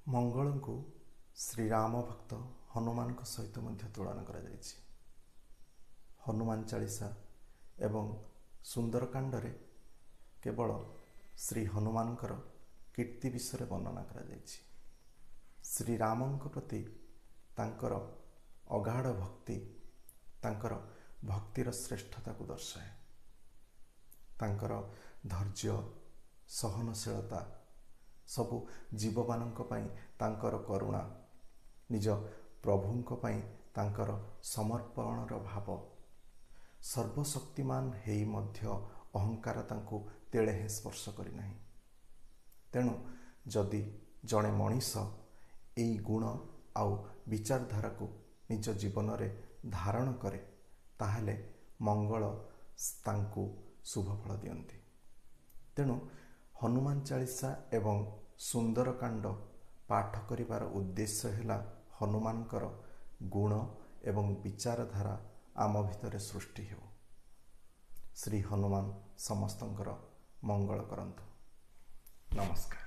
मंगल को श्रीराम भक्त हनुमान सहित तुलना कर हनुमान चालीसा एवं सुंदरकांड रे केवल श्री हनुमान कीर्ति विषय वर्णना कर श्रीराम प्रति तांकर अगाध भक्ति तांकर भक्तिर श्रेष्ठता को दर्शाए। तांकर धैर्य सहनशीलता सबु जीवमानंक पई तांकर करुणा निज प्रभुंक पई तांकर समर्पणर भाव सर्वशक्तिमान हेई मध्य अहंकार तांको तेड़े हे स्पर्श करि नाही। तेणु जदि जड़े मनीष एई गुण आउ विचारधारा को निज जीवन रे धारण करे ताहले मंगल तांको शुभ फल दियंती। तेणु हनुमान चालीसा एवं सुंदरकांड पाठ करिवार उद्देश्य है हनुमानकर गुण एवं विचारधारा आम भितर सृष्टि हो। श्री हनुमान समस्तंकर मंगल करंतु। नमस्कार।